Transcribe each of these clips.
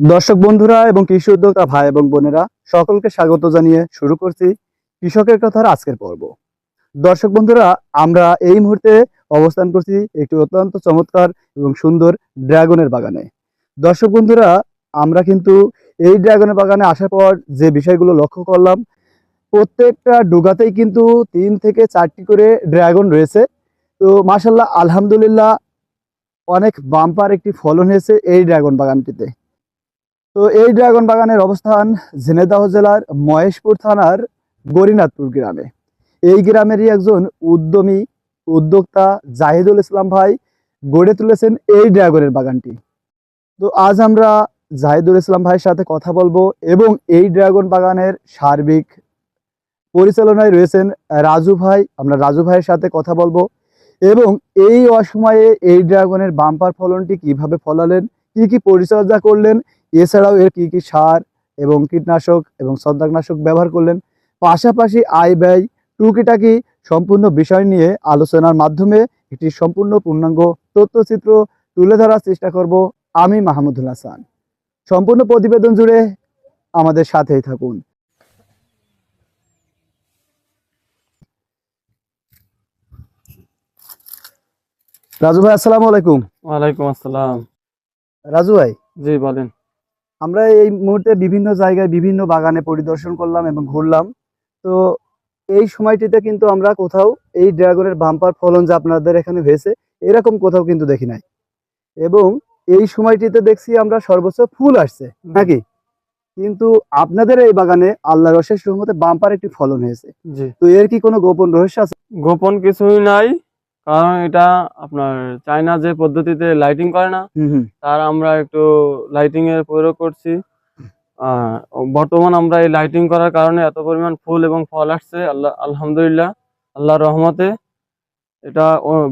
দর্শক বন্ধুরা এবং কৃষি উদ্যোক্তা ভাই এবং বোনেরা সকলকে স্বাগত জানিয়ে শুরু করছি কৃষকের কথার আজকের পর্ব। দর্শক বন্ধুরা, আমরা এই মুহূর্তে অবস্থান করছি একটি অত্যন্ত চমৎকার এবং সুন্দর ড্রাগনের বাগানে। দর্শক বন্ধুরা, আমরা কিন্তু এই ড্রাগনের বাগানে আসার পর যে বিষয়গুলো লক্ষ্য করলাম, প্রত্যেকটা ডুগাতেই কিন্তু 3 থেকে 4টি করে ড্রাগন রয়েছে। তো মাশাআল্লাহ, আলহামদুলিল্লাহ, অনেক বাম্পার একটি ফলন হয়েছে এই ড্রাগন বাগানটিতে। তো এই ড্রাগন বাগানের অবস্থান ঝিনাইদহ জেলার মহেশপুর থানার গরিনাথপুর গ্রামে। এই গ্রামেরই একজন উদ্যমী উদ্যোক্তা জাহিদুল ইসলাম ভাই গড়ে তুলেছেন এই ড্রাগনের বাগানটি। তো আজ আমরা জাহিদুল ইসলাম ভাইয়ের সাথে কথা বলবো এবং এই ড্রাগন বাগানের সার্বিক পরিচালনায় রয়েছেন রাজু ভাই। আমরা রাজু ভাইয়ের সাথে কথা বলবো এবং এই অসময়ে এই ড্রাগনের বাম্পার ফলনটি কিভাবে ফলালেন, কি কি পরিচর্যা করলেন, এছাড়াও এর কি কি সার এবং কীটনাশক এবং ছত্রাকনাশক ব্যবহার করলেন, পাশাপাশি আয় ব্যয় টুকিটাকি সম্পূর্ণ বিষয় নিয়ে আলোচনার মাধ্যমে একটি সম্পূর্ণ পূর্ণাঙ্গ তথ্যচিত্র তুলে ধরার চেষ্টা করব আমি মাহমুদুল হাসান। সম্পূর্ণ প্রতিবেদন জুড়ে আমাদের সাথেই থাকুন। রাজু ভাই, আসসালামু আলাইকুম। ওয়ালাইকুম আসসালাম। রাজু ভাই, জি বলেন। আমরা এই মুহূর্তে বিভিন্ন জায়গায় বিভিন্ন বাগানে পরিদর্শন করলাম এবং ঘুরলাম। তো এই সময়টিতে কিন্তু আমরা কোথাও এই ড্রাগনের বাম্পার ফলন যে আপনাদের এখানে হয়েছে এরকম কোথাও কিন্তু দেখি নাই। এবং এই সময়টিতে দেখছি আমরা সর্বোচ্চ ফুল আসছে নাকি, কিন্তু আপনাদের এই বাগানে আল্লাহর অশেষ রহমতে বাম্পার একটি ফলন হয়েছে। জি, তো এর কি কোনো গোপন রহস্য আছে? গোপন কিছুই নাই, কারণ এটা আপনার চায়না যে পদ্ধতিতে লাইটিং করে না, তার আমরা একটু লাইটিং এর প্রয়োগ করছি। বর্তমান আমরা এই লাইটিং করার কারণে এত পরিমাণ ফুল এবং ফল আসছে, আলহামদুলিল্লাহ, আল্লাহর রহমতে। এটা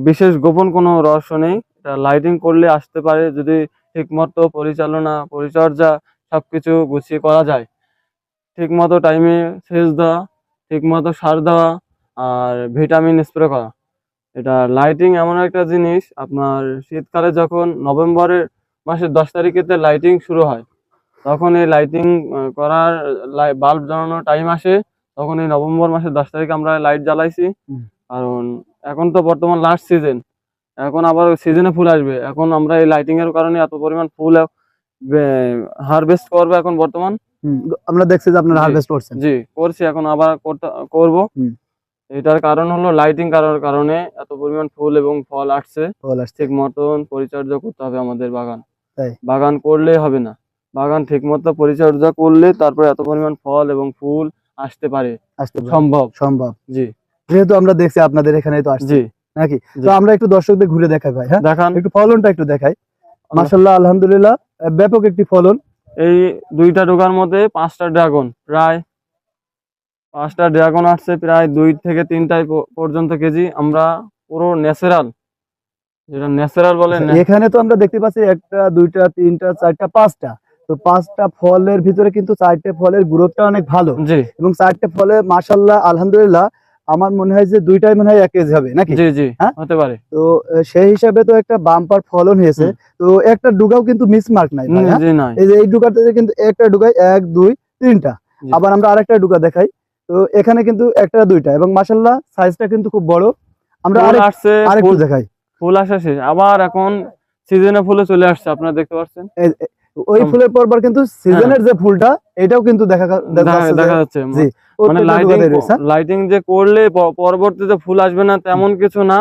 বিশেষ গোপন কোনো রহস্য নেই। এটা লাইটিং করলে আসতে পারে যদি ঠিকমতো পরিচর্যা সবকিছু গুছিয়ে করা যায়। ঠিকমতো টাইমে সেচ দেওয়া, ঠিকমতো সার দেওয়া, আর ভিটামিন স্প্রে করা। এটা লাইটিং এমন একটা জিনিস, আপনার শীতকালে যখন নভেম্বরের মাসের 10 তারিখেতে লাইটিং শুরু হয়, তখন এই লাইটিং করার বাল্ব জ্বালানোর টাইম আসে, তখন এই নভেম্বর মাসের 10 তারিখে আমরা লাইট জ্বালাইছি। কারণ এখন তো বর্তমান লাস্ট সিজন, এখন আবার সিজনে ফুল আসবে। এখন আমরা এই লাইটিং এর কারণে এত পরিমাণ ফুল হারভেস্ট করবো এখন বর্তমান। আমরা দেখছি যে আপনারা হারভেস্ট করছেন। জি, করছি, এখন আবার করব। এটার কারণ হলো লাইটিং করার কারণে এত পরিমাণ ফুল এবং ফল আসছে। ঠিক মতন পরিচর্যা করতে হবে আমাদের বাগান করলে হবে না, বাগান ঠিক মতো পরিচর্যা করলে তারপরে এত পরিমাণ ফল এবং ফুল আসতে পারে, সম্ভব। জি, যেহেতু আমরা দেখছি আপনাদের এখানে তো আসছে নাকি, তো আমরা একটু দর্শকদের ঘুরে দেখাই ভাই। হ্যাঁ, দেখান, একটু ফলনটা একটু দেখাই। মাশাআল্লাহ, আলহামদুলিল্লাহ, ব্যাপক একটি ফলন। এই 2টা ডোগার মধ্যে 5টা ড্রাগন, প্রায় 5টা ড্রাগন আসছে, প্রায় 2 থেকে 3টা পর্যন্ত কেজি। আমরা পুরো ন্যাচারাল, যেটা ন্যাচারাল বলে। এখানে তো আমরা দেখতে পাচ্ছি 1টা 2টা 3টা 4টা 5টা, তো 5টা ফলের ভিতরে কিন্তু 4টে ফলের গ্রোথটা অনেক ভালো। জি, এবং 4টে ফলে মাশাআল্লাহ আলহামদুলিল্লাহ, আমার মনে হয় যে 2টাই মনে হয় 1 কেজি হবে নাকি। জি জি, হতে পারে। তো সেই হিসাবে তো একটা বাম্পার ফলন হয়েছে। তো একটা ডুগাও কিন্তু মিসমার্ক নাই ভাই। এই যে এই ডুগাতে কিন্তু একটা ডুগাই 1 2 3টা, আবার আমরা আরেকটা ডুগা দেখাই। তো এখানে কিন্তু 1টা 2টা এবং মাশাআল্লাহ সাইজটা কিন্তু খুব বড়। আমরা আরেকটু দেখাই। ফুল আসা শেষ, আবার এখন সিজনে ফুলে চলে আসছে, আপনারা দেখতে পাচ্ছেন। ওই ফুলের পরপর কিন্তু সিজনের যে ফুলটা এটাও কিন্তু দেখা যাচ্ছে। জি, মানে লাইটিং যে করলে পরবর্তীতে ফুল আসবে না তেমন কিছু না,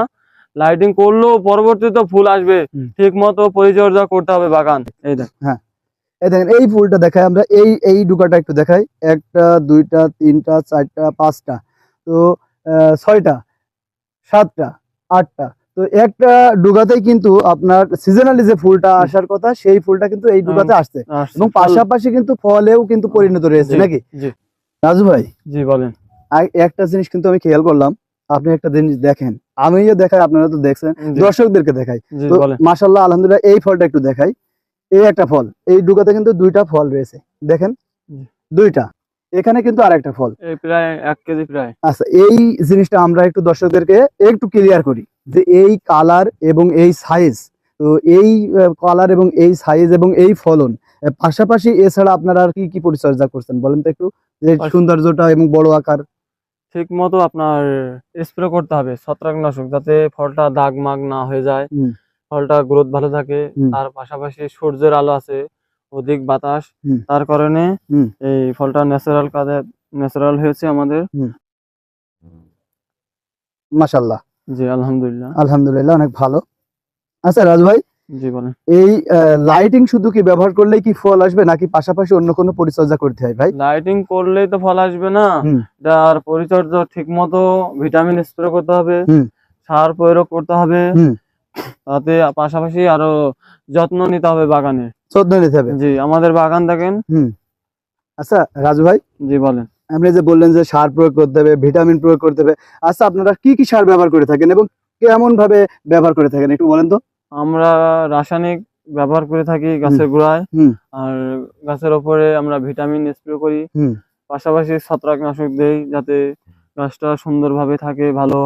লাইটিং করলেও পরবর্তীতে ফুল আসবে। ঠিক মতো পরিচর্যা করতে হবে বাগান। এই দেখ, হ্যাঁ, এই দেখেন এই ফুলটা দেখাই আমরা। এই ডুকাটা একটু দেখাই। 1টা 2টা 3টা 4টা 5টা, তো 6টা 7টা 8টা। তো একটা ডুগাতেই কিন্তু আপনার সিজনালি যে ফুলটা আসার কথা সেই ফুলটা কিন্তু এই ডুগাতে আসছে এবং পাশাপাশি কিন্তু ফলেও কিন্তু পরিণত রয়েছে নাকি। রাজু ভাই, জি বলেন। একটা জিনিস কিন্তু আমি খেয়াল করলাম, আপনি একটা জিনিস দেখেন, আমি যে দেখাই আপনারা তো দেখছেন, দর্শকদেরকে দেখাই। তো মাশাআল্লাহ আলহামদুলিল্লাহ, এই ফলটা একটু দেখাই। এই একটা ফল, এই ডুগাতে কিন্তু 2টা ফল রয়েছে, দেখেন 2টা। এখানে কিন্তু আরেকটা ফল, প্রায় 1 কেজি প্রায়। আচ্ছা, এই জিনিসটা আমরা একটু দর্শকদেরকে একটু ক্লিয়ার করি যে এই কালার এবং এই সাইজ, তো এই কালার এবং এই সাইজ এবং এই ফলন পাশাপাশি এছাড়া আপনারা আর কি কি পরিচর্যা করছেন বলেন তো একটু, যে সৌন্দর্যটা এবং বড় আকার। ঠিক মতো আপনার স্প্রে করতে হবে ছত্রাকনাশক, যাতে ফলটা দাগ মাগ না হয়ে যায়, হুম, ফলটা গ্রোথ ভালো থাকে। হুম, তার পাশাপাশি সূর্যের আলো আছে, অধিক বাতাস, হুম, তার কারণে হুম, এই ফলটা ন্যাচারাল হয়েছে আমাদের। হুম। মাশাআল্লাহ, জি আলহামদুলিল্লাহ। আলহামদুলিল্লাহ, অনেক ভালো। আচ্ছা রাজু ভাই, জি বলেন। এই লাইটিং শুধু কি ব্যবহার করলেই কি ফল আসবে, নাকি পাশাপাশি অন্য কোনো পরিচর্যা করতে হয় ভাই? লাইটিং করলেই তো ফল আসবে না, হুম, তার পরিচর্যা ঠিক মতো, ভিটামিন স্প্রে করতে হবে, হুম, সার প্রয়োগ করতে হবে, হুম। তাতে পাশাপাশি আরো যত্ন নিতে হবে বাগানে। যত্ন নিতে হবে। জি আমাদের বাগান দেখেন। হুম। আচ্ছা রাজু ভাই, জি বলেন। আপনি যে বললেন যে সার প্রয়োগ করতে হবে, ভিটামিন প্রয়োগ করতে হবে, আচ্ছা আপনারা কি কি সার ব্যবহার করে থাকেন এবং কেমন ভাবে ব্যবহার করে থাকেন একটু বলেন তো? আমরা রাসায়নিক ব্যবহার করে থাকি হুম, গাছের গোড়ায়, হুম, আর গাছের ওপরে আমরা ভিটামিন স্প্রে করি, হুম, পাশাপাশি ছত্রাকনাশক দেই, যাতে গাছটা সুন্দরভাবে থাকে, ভালো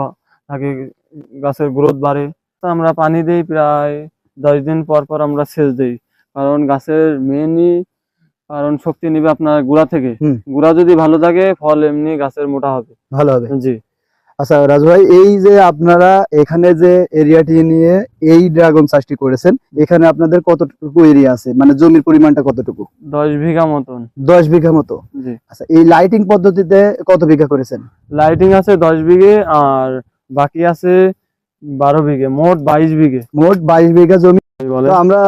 থাকে, গাছের গ্রোথ বাড়ে। তো আমরা পানি দেই প্রায় 10 দিন পর পর আমরা সেচ দেই, কারণ গাছের মেনই কারণ শক্তি নিবে আপনার গুড়া থেকে। হুম। গুড়া যদি ভালো থাকে, ফল এমনি গাছের মোটা হবে। ভালো হবে। জি। আচ্ছা রাজু ভাই, এই যে আপনারা এখানে যে এরিয়াটি নিয়ে এই ড্রাগন চাষটি করেছেন, এখানে আপনাদের কতটুকু এরিয়া আছে, মানে জমির পরিমাণটা কতটুকু? 10 বিঘা মতন। 10 বিঘা মতো। জি। আচ্ছা, এই লাইটিং পদ্ধতিতে কত বিঘা করেছেন? লাইটিং আছে 10 বিঘে, আর বাকি আছে 12 বিঘে, মোট 22 বিঘে। মোট 22 বিঘা জমি। বলে তো আমরা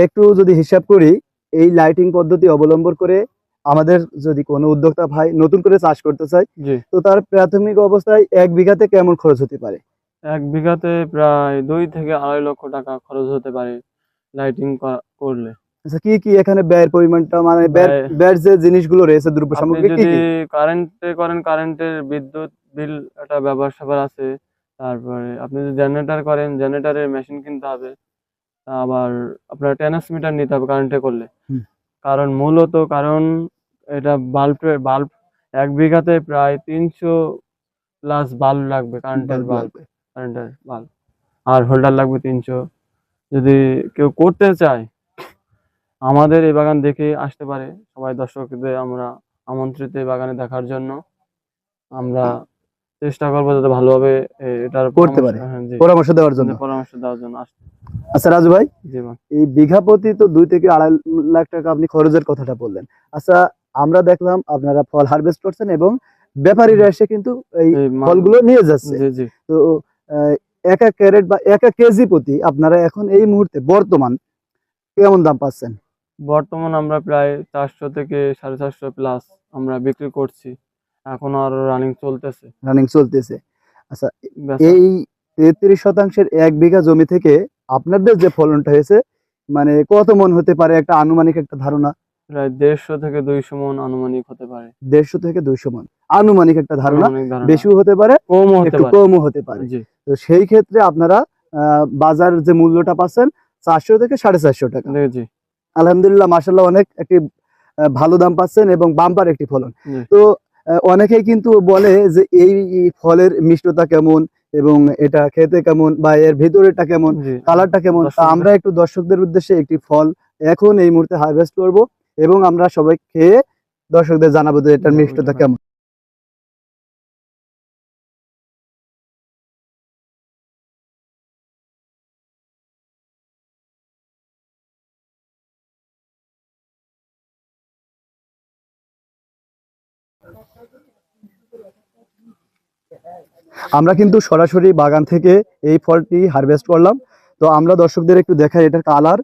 একটু যদি হিসাব করি, এই লাইটিং পদ্ধতি অবলম্বন করে আমাদের যদি কোনো উদ্যোক্তা ভাই নতুন করে চাষ করতে চায়, জি, তো তার প্রাথমিক অবস্থায় 1 বিঘাতে কেমন খরচ হতে পারে? 1 বিঘাতে প্রায় 2 থেকে 2.5 লক্ষ টাকা খরচ হতে পারে লাইটিং করলে। আচ্ছা, কি কি এখানে ব্যয়ের পরিমাণটা, মানে ব্যয়ের ব্যয়- ব্যয়ের যে জিনিসগুলো রয়েছে দ্রব্য আপনি সামগ্রী কি যদি কি? কারেন্টে করেন, কারেন্টের বিদ্যুৎ বিল একটা ব্যাপার স্যাপার আছে। তারপরে আপনি যদি জেনারেটর করেন, জেনারেটরের মেশিন কিনতে হবে। আবার আপনার ট্রান্সমিটার নিতে হবে কারেন্টে করলে। হুম, কারণ এটা বাল্ব 1 বিঘাতে প্রায় 300+ বাল্ব লাগবে, বাল্ব লাগবে। কারেন্টের বাল্ব, আর হোল্ডার লাগবে 300। যদি কেউ করতে চায়, আমাদের এই বাগান দেখে আসতে পারে। সবাই দর্শকদের আমরা আমন্ত্রিত এই বাগানে দেখার জন্য। আমরা চেষ্টা করবো যাতে ভালোভাবে এটার করতে পারে, হ্যাঁ, জি, পরামর্শ দেওয়ার জন্য। পরামর্শ দেওয়ার জন্য আসতে। আচ্ছা রাজু ভাই, জি ম্যাম। এই বিঘা প্রতি তো 2 থেকে 2.5 লাখ টাকা আপনি খরচের কথাটা বললেন। আচ্ছা, আমরা দেখলাম আপনারা ফল হারভেস্ট করছেন এবং ব্যাপারীরা এসে কিন্তু এই এই ফলগুলো নিয়ে যাচ্ছে। জি জি। তো আহ, এক এক ক্যারেট বা এক এক কেজি প্রতি আপনারা এখন এই মুহূর্তে বর্তমান কেমন দাম পাচ্ছেন? বর্তমান আমরা প্রায় 400 থেকে 450+ আমরা বিক্রি করছি, এখন আরো রানিং চলতেছে রানিং চলতেছে। আচ্ছা, বেচা। এই 33 শতাংশের 1 বিঘা জমি থেকে আপনাদের যে ফলনটা হয়েছে, মানে কত মন হতে পারে, একটা আনুমানিক একটা ধারণা? প্রায় 150 থেকে 200 মন আনুমানিক হতে পারে। 150 থেকে 200 মন আনুমানিক একটা ধারণা। আনুমানিক ধারণা। বেশিও হতে পারে, কমও হতে একটু পারে। কমও হতে পারে। জি তো সেই ক্ষেত্রে আপনারা বাজার যে মূল্যটা পাচ্ছেন 400 থেকে 450 টাকা। জি আলহামদুলিল্লাহ, মাশাআল্লাহ, অনেক একটি ভালো দাম পাচ্ছেন এবং বাম্পার একটি ফলন। জি। তো অনেকেই কিন্তু বলে যে এই ফলের মিষ্টতা কেমন এবং এটা খেতে কেমন বা এর ভেতরেটা কেমন, জি কালারটা কেমন। তা দর্শকদের। আমরা একটু দর্শকদের উদ্দেশ্যে একটি ফল এখন এই মুহূর্তে হারভেস্ট করব এবং আমরা সবাই খেয়ে দর্শকদের জানাবো যে এটার মিষ্টতা কেমন। আমরা কিন্তু সরাসরি বাগান থেকে এই ফলটি হারভেস্ট করলাম। তো আমরা দর্শকদের একটু দেখাই এটার কালার,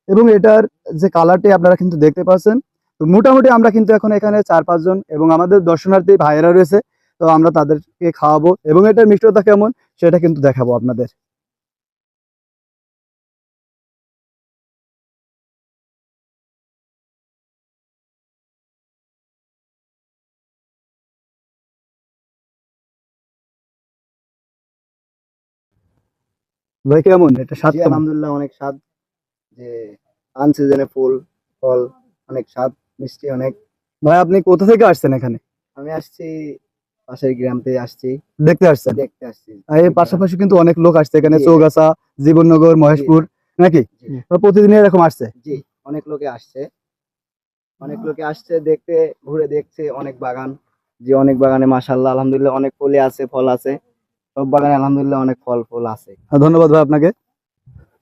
এবং এটার যে কালারটি আপনারা কিন্তু দেখতে পাচ্ছেন। তো মোটামুটি আমরা কিন্তু এখন এখানে 4-5 জন এবং আমাদের দর্শনার্থী ভাইয়েরা রয়েছে। তো আমরা তাদেরকে খাওয়াবো এবং এটার মিষ্টতা কেমন সেটা কিন্তু দেখাবো আপনাদের। ভাই কেমন এটা স্বাদ জি কেমন? আলহামদুলিল্লাহ, অনেক স্বাদ। যে আনসিজনে ফল অনেক স্বাদ, মিষ্টি অনেক। ভাই আপনি কোথা থেকে আসছেন এখানে? আমি আসছি পাশের গ্রাম থেকে আসছি, দেখতে আসছেন? দেখতে আসছি। আর এর পাশাপাশি কিন্তু অনেক লোক আসছে এখানে, জি, চৌগাছা, জীবননগর, মহেশপুর, নাকি? জি তো প্রতিদিন এরকম আসছে? জি অনেক লোকে আসছে। অনেক লোকে আসছে দেখতে, ঘুরে দেখছে অনেক বাগান, যে অনেক বাগানে মাশাআল্লাহ আলহামদুলিল্লাহ অনেক ফলে আছে, ফল আছে, সব বাগানে আলহামদুলিল্লাহ অনেক ফল ফুল আছে। ধন্যবাদ ভাই আপনাকে।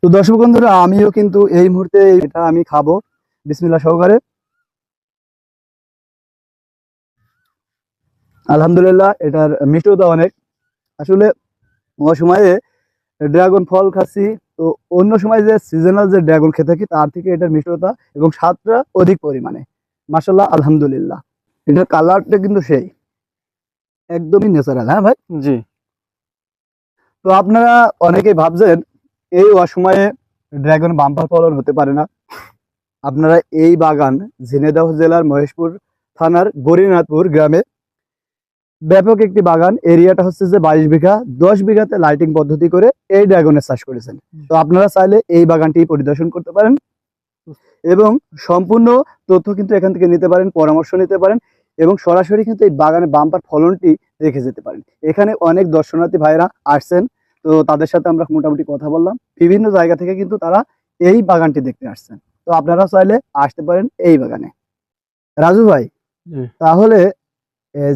তো দর্শক বন্ধুরা, আমিও কিন্তু এই মুহূর্তে এটা আমি খাবো বিসমিল্লাহ সহকারে। আলহামদুলিল্লাহ, এটার মিষ্টতা অনেক। আসলে ও সময়ে ড্রাগন ফল খাচ্ছি, তো অন্য সময় যে সিজনাল যে ড্রাগন খেতে থাকি তার থেকে এটার মিষ্টতা এবং স্বাদটা অধিক পরিমাণে। মাশাআল্লাহ আলহামদুলিল্লাহ। এটার কালারটা কিন্তু সেই একদমই ন্যাচারাল। হ্যাঁ ভাই। জি। তো আপনারা অনেকেই ভাবছেন এই অসময়ে ড্রাগন বাম্পার ফলন হতে পারে না। আপনারা এই বাগান ঝিনাইদহ জেলার মহেশপুর থানার গরিনাথপুর গ্রামে ব্যাপক একটি বাগান, এরিয়াটা হচ্ছে যে 22 বিঘা, 10 বিঘাতে লাইটিং পদ্ধতি করে এই ড্রাগনের চাষ করেছেন। তো আপনারা চাইলে এই বাগানটি পরিদর্শন করতে পারেন এবং সম্পূর্ণ তথ্য কিন্তু এখান থেকে নিতে পারেন, পরামর্শ নিতে পারেন এবং সরাসরি কিন্তু এই বাগানের বাম্পার ফলনটি দেখে যেতে পারেন। এখানে অনেক দর্শনার্থী ভাইরা আসছেন, তো তাদের সাথে আমরা মোটামুটি কথা বললাম, বিভিন্ন জায়গা থেকে কিন্তু তারা এই বাগানটি দেখতে আসছেন। তো আপনারা চাইলে আসতে পারেন এই বাগানে। রাজু ভাই, জি। তাহলে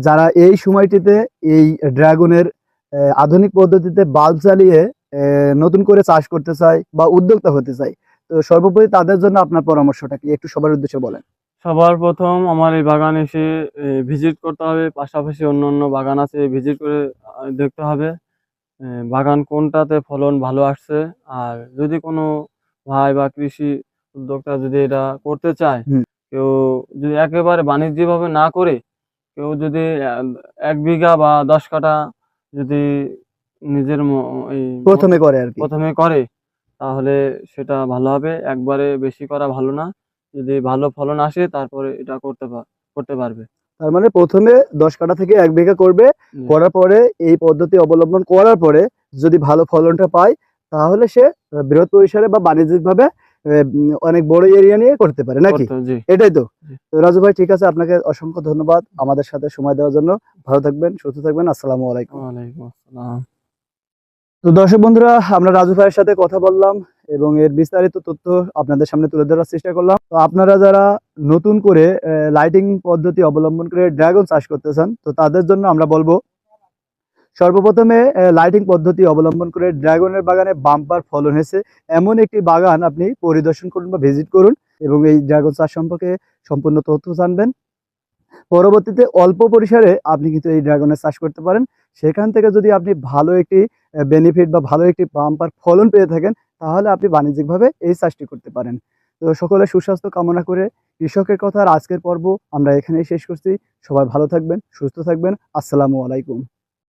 যারা এই সময়টিতে এই ড্রাগনের আধুনিক পদ্ধতিতে বাল্ব চালিয়ে নতুন করে চাষ করতে চায় বা উদ্যোক্তা হতে চায়, তো সর্বোপরি তাদের জন্য আপনার পরামর্শটা কি একটু সবার উদ্দেশ্যে বলেন। সবার প্রথম আমার এই বাগান এসে ভিজিট করতে হবে, পাশাপাশি অন্য অন্য বাগান আছে ভিজিট করে দেখতে হবে বাগান কোনটাতে ফলন ভালো আসছে। আর যদি কোনো ভাই বা কৃষি উদ্যোক্তা যদি এটা করতে চায়, হুম। কেউ যদি একেবারে বাণিজ্যিকভাবে না করে কেউ যদি 1 বিঘা বা 10 কাঠা যদি নিজের এই প্রথমে করে আর কি। প্রথমে করে তাহলে সেটা ভালো হবে। একবারে বেশি করা ভালো না। যদি ভালো ফলন আসে তারপরে এটা করতে পারবে। তার মানে প্রথমে 10 কাঠা থেকে 1 বিঘা করবে, জি। করার পরে এই পদ্ধতি অবলম্বন করার পরে যদি ভালো ফলনটা পায় তাহলে সে বৃহৎ পরিসরে বা বাণিজ্যিকভাবে অনেক বড় এরিয়া নিয়ে করতে পারে নাকি? জি। এটাই তো। জি। তো রাজু ভাই, ঠিক আছে, আপনাকে অসংখ্য ধন্যবাদ আমাদের সাথে সময় দেওয়ার জন্য। ভালো থাকবেন, সুস্থ থাকবেন। আসসালামু আলাইকুম। ওয়ালাইকুম আসসালাম। তো দর্শক বন্ধুরা, আমরা রাজু ভাইয়ের সাথে কথা বললাম এবং এর বিস্তারিত তথ্য আপনাদের সামনে তুলে ধরার চেষ্টা করলাম। তো আপনারা যারা নতুন করে লাইটিং পদ্ধতি অবলম্বন করে ড্রাগন চাষ করতে চান, তো তাদের জন্য আমরা বলবো সর্বপ্রথমে লাইটিং পদ্ধতি অবলম্বন করে ড্রাগনের বাগানে বাম্পার ফলন হয়েছে এমন একটি বাগান আপনি পরিদর্শন করুন বা ভিজিট করুন এবং এই ড্রাগন চাষ সম্পর্কে সম্পূর্ণ তথ্য জানবেন। পরবর্তীতে অল্প পরিসরে আপনি কিন্তু এই ড্রাগনের চাষ করতে পারেন। সেখান থেকে যদি আপনি ভালো একটি বেনিফিট বা ভালো একটি বাম্পার ফলন পেয়ে থাকেন, তাহলে আপনি বাণিজ্যিকভাবে এই চাষটি করতে পারেন। তো সকলের সুস্বাস্থ্য কামনা করে কৃষকের কথার আজকের পর্ব আমরা এখানেই শেষ করছি। সবাই ভালো থাকবেন, সুস্থ থাকবেন। আসসালামু আলাইকুম।